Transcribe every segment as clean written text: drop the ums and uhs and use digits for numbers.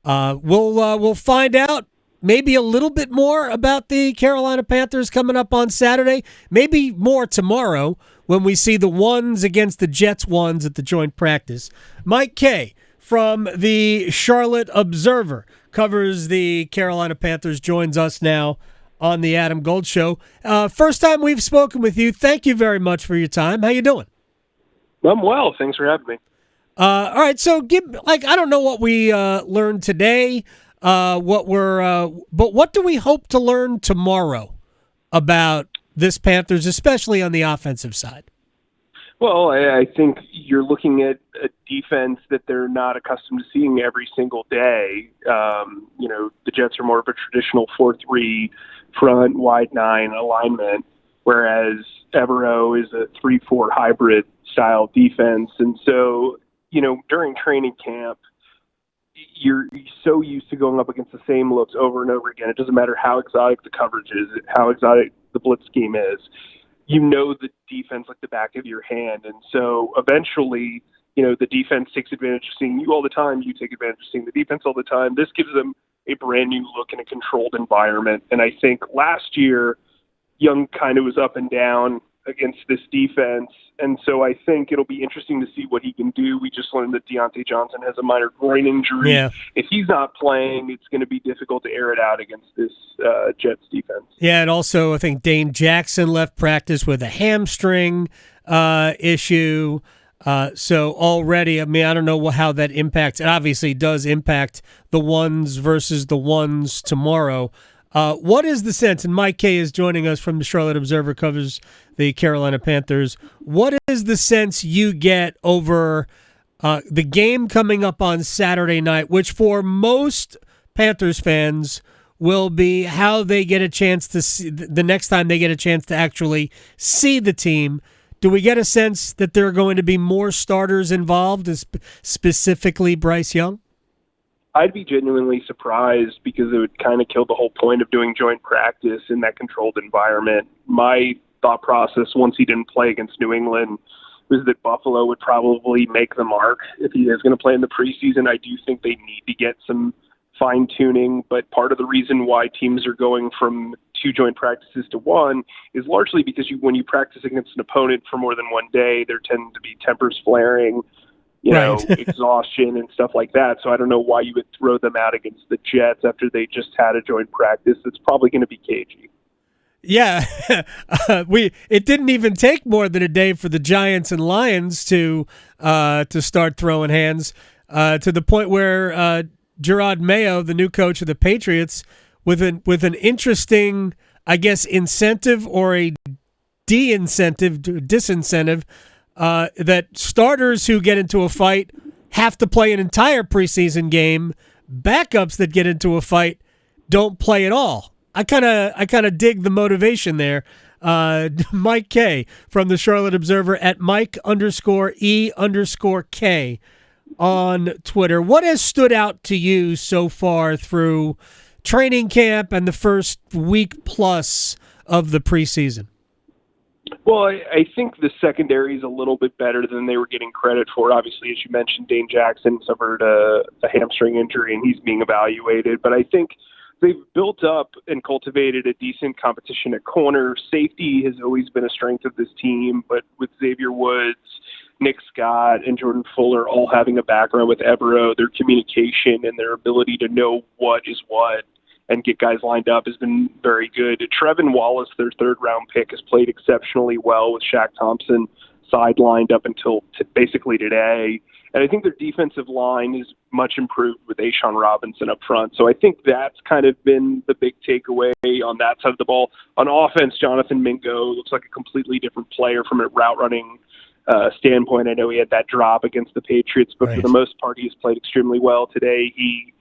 We'll find out maybe a little bit more about the Carolina Panthers coming up on Saturday. Maybe more tomorrow when we see the ones against the Jets ones at the joint practice. Mike Kaye from the Charlotte Observer covers the Carolina Panthers, joins us now on the Adam Gold Show. First time we've spoken with you. Thank you very much for your time. How you doing? I'm well. Thanks for having me. All right, so I don't know what we learned today, but what do we hope to learn tomorrow about this Panthers, especially on the offensive side? Well, I think you're looking at a defense that they're not accustomed to seeing every single day. The Jets are more of a traditional 4-3 front, wide 9 alignment, whereas Evero is a 3-4 hybrid style defense. And so, during training camp, you're so used to going up against the same looks over and over again. It doesn't matter how exotic the coverage is, how exotic the blitz scheme is. The defense like the back of your hand. And so eventually, the defense takes advantage of seeing you all the time. You take advantage of seeing the defense all the time. This gives them a brand new look in a controlled environment. And I think last year, Young kind of was up and down against this defense. And so I think it'll be interesting to see what he can do. We just learned that Deontay Johnson has a minor groin injury. Yeah. If he's not playing, it's going to be difficult to air it out against this Jets defense. Yeah, and also I think Dane Jackson left practice with a hamstring issue. So already, I don't know how that impacts. It obviously does impact the ones versus the ones tomorrow. What is the sense, and Mike Kaye is joining us from the Charlotte Observer, covers the Carolina Panthers. What is the sense you get over the game coming up on Saturday night, which for most Panthers fans will be how they get a chance to see the next time they get a chance to actually see the team? Do we get a sense that there are going to be more starters involved, specifically Bryce Young? I'd be genuinely surprised because it would kind of kill the whole point of doing joint practice in that controlled environment. My thought process once he didn't play against New England was that Buffalo would probably make the mark if he is going to play in the preseason. I do think they need to get some fine-tuning, but part of the reason why teams are going from 2 joint practices to 1 is largely because when you practice against an opponent for more than one day, there tend to be tempers flaring, exhaustion and stuff like that. So I don't know why you would throw them out against the Jets after they just had a joint practice. It's probably going to be cagey. Yeah, it didn't even take more than a day for the Giants and Lions to start throwing hands to the point where Gerard Mayo, the new coach of the Patriots, with an interesting, I guess, incentive or a disincentive. That starters who get into a fight have to play an entire preseason game. Backups that get into a fight don't play at all. I kind of dig the motivation there. Mike Kaye from the Charlotte Observer at Mike_E_K on Twitter. What has stood out to you so far through training camp and the first week plus of the preseason? Well, I think the secondary is a little bit better than they were getting credit for. Obviously, as you mentioned, Dane Jackson suffered a hamstring injury, and he's being evaluated. But I think they've built up and cultivated a decent competition at corner. Safety has always been a strength of this team, but with Xavier Woods, Nick Scott, and Jordan Fuller all having a background with Evero, their communication and their ability to know what is what and get guys lined up has been very good. Trevin Wallace, their 3rd-round pick, has played exceptionally well with Shaq Thompson sidelined up until basically today. And I think their defensive line is much improved with Ashawn Robinson up front. So I think that's kind of been the big takeaway on that side of the ball. On offense, Jonathan Mingo looks like a completely different player from a route-running standpoint. I know he had that drop against the Patriots, but for the most part, he has played extremely well today. He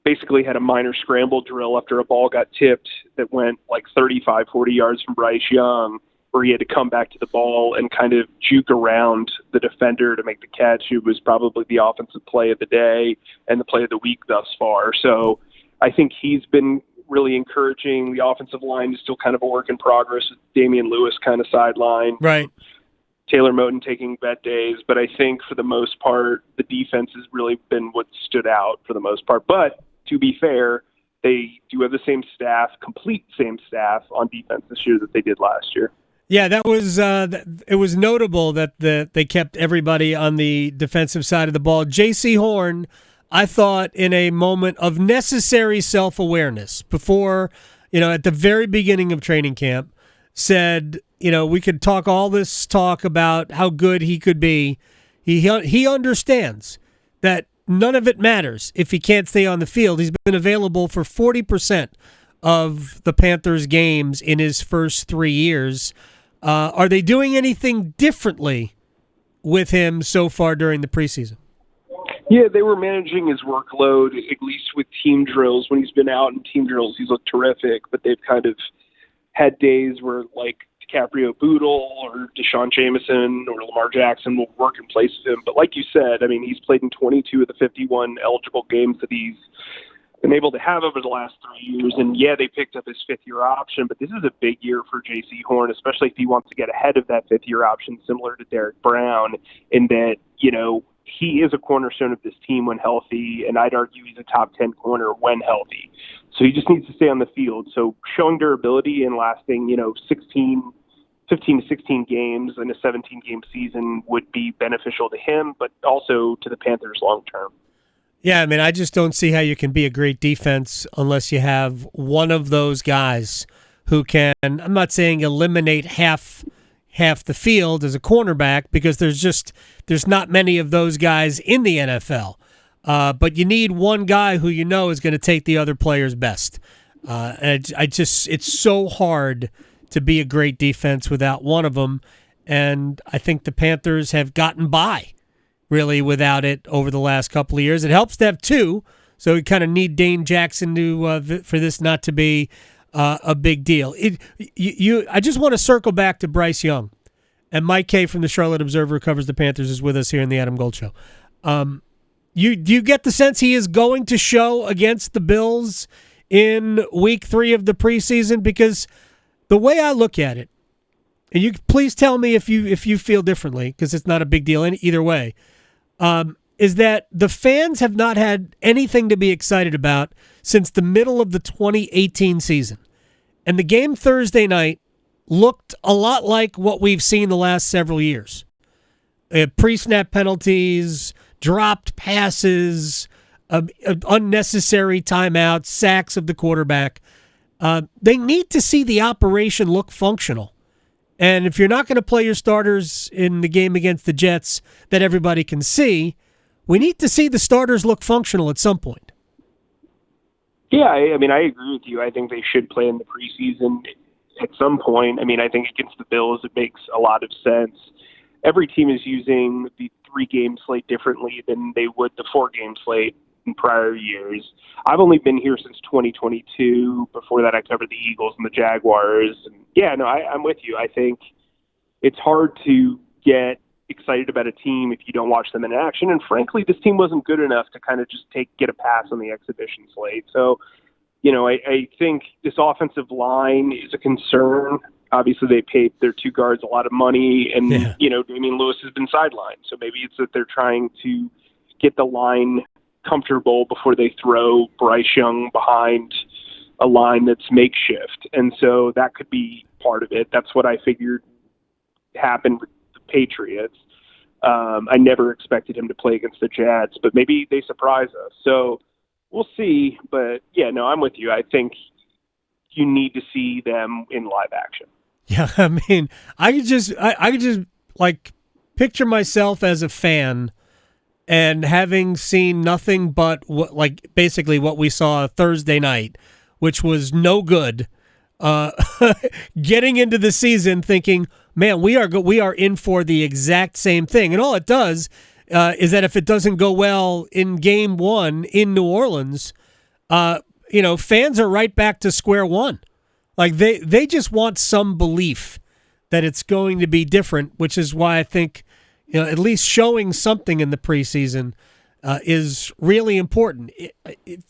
basically had a minor scramble drill after a ball got tipped that went like 35, 40 yards from Bryce Young, where he had to come back to the ball and kind of juke around the defender to make the catch. It was probably the offensive play of the day and the play of the week thus far. So I think he's been really encouraging. The offensive line is still kind of a work in progress with Damian Lewis kind of sideline. Right. Taylor Moton taking bet days, but I think for the most part, the defense has really been what stood out for the most part. But to be fair, they do have the same staff, complete same staff on defense this year that they did last year. Yeah, that was it was notable that they kept everybody on the defensive side of the ball. Jaycee Horn, I thought, in a moment of necessary self-awareness before, at the very beginning of training camp, said, we could talk all this talk about how good he could be. He understands that none of it matters if he can't stay on the field. He's been available for 40% of the Panthers' games in his first 3 years. Are they doing anything differently with him so far during the preseason? Yeah, they were managing his workload, at least with team drills. When he's been out in team drills, he's looked terrific, but they've kind of had days where, like, DiCaprio Boodle or Deshaun Jameson or Lamar Jackson will work in place of him. But like you said, I mean, he's played in 22 of the 51 eligible games that he's been able to have over the last 3 years. And yeah, they picked up his fifth-year option, but this is a big year for Jaycee Horn, especially if he wants to get ahead of that fifth-year option, similar to Derek Brown, in that, he is a cornerstone of this team when healthy, and I'd argue he's a top 10 corner when healthy. So he just needs to stay on the field. So showing durability and lasting, 15 to 16 games in a 17-game season would be beneficial to him, but also to the Panthers long term. Yeah, I mean, I just don't see how you can be a great defense unless you have one of those guys who can, I'm not saying eliminate half the field as a cornerback, because there's not many of those guys in the NFL. But you need one guy who is going to take the other player's best. And it's so hard to be a great defense without one of them. And I think the Panthers have gotten by really without it over the last couple of years. It helps to have two, so we kind of need Dane Jackson for this not to be a big deal. I just want to circle back to Bryce Young, and Mike Kaye from the Charlotte Observer, who covers the Panthers, is with us here in the Adam Gold Show. Do you get the sense he is going to show against the Bills in week 3 of the preseason? Because the way I look at it, and you please tell me if you feel differently, because it's not a big deal either way, is that the fans have not had anything to be excited about since the middle of the 2018 season. And the game Thursday night looked a lot like what we've seen the last several years. Pre-snap penalties, dropped passes, unnecessary timeouts, sacks of the quarterback. They need to see the operation look functional. And if you're not going to play your starters in the game against the Jets that everybody can see, we need to see the starters look functional at some point. Yeah, I mean, I agree with you. I think they should play in the preseason at some point. I mean, I think against the Bills, it makes a lot of sense. Every team is using the 3-game slate differently than they would the 4-game slate in prior years. I've only been here since 2022. Before that, I covered the Eagles and the Jaguars. And yeah, no, I'm with you. I think it's hard to get excited about a team if you don't watch them in action. And frankly, this team wasn't good enough to kind of just get a pass on the exhibition slate. So, I think this offensive line is a concern. Obviously, they paid their 2 guards a lot of money, and, Damian Lewis has been sidelined. So maybe it's that they're trying to get the line comfortable before they throw Bryce Young behind a line that's makeshift. And so that could be part of it. That's what I figured happened with the Patriots. I never expected him to play against the Jets, but maybe they surprise us. So we'll see. But yeah, no, I'm with you. I think you need to see them in live action. Yeah, I mean, I could just like picture myself as a fan and having seen nothing but basically what we saw Thursday night, which was no good. Getting into the season thinking, man, we are in for the exact same thing, and all it does is that if it doesn't go well in Game 1 in New Orleans, fans are right back to square one. Like they just want some belief that it's going to be different, which is why I think at least showing something in the preseason is really important,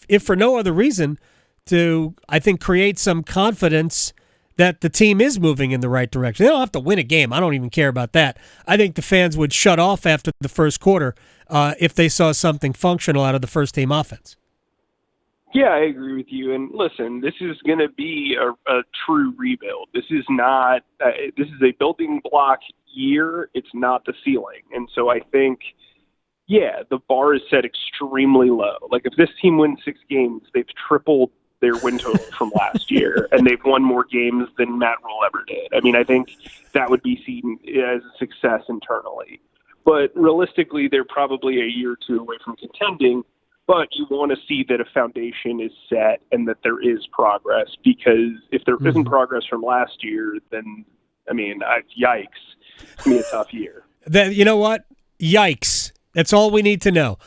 if for no other reason, to, I think, create some confidence that the team is moving in the right direction. They don't have to win a game. I don't even care about that. I think the fans would shut off after the first quarter if they saw something functional out of the first-team offense. Yeah, I agree with you. And listen, this is going to be a true rebuild. This is not. This is a building block year. It's not the ceiling. And so I think, yeah, the bar is set extremely low. Like if this team wins 6 games, they've tripled their win total from last year, and they've won more games than Matt Rule ever did. I mean, I think that would be seen as a success internally. But realistically, they're probably a year or two away from contending. But you want to see that a foundation is set and that there is progress, because if there isn't progress from last year, then, I mean, yikes. It's going to be a tough year. You know what? Yikes. That's all we need to know.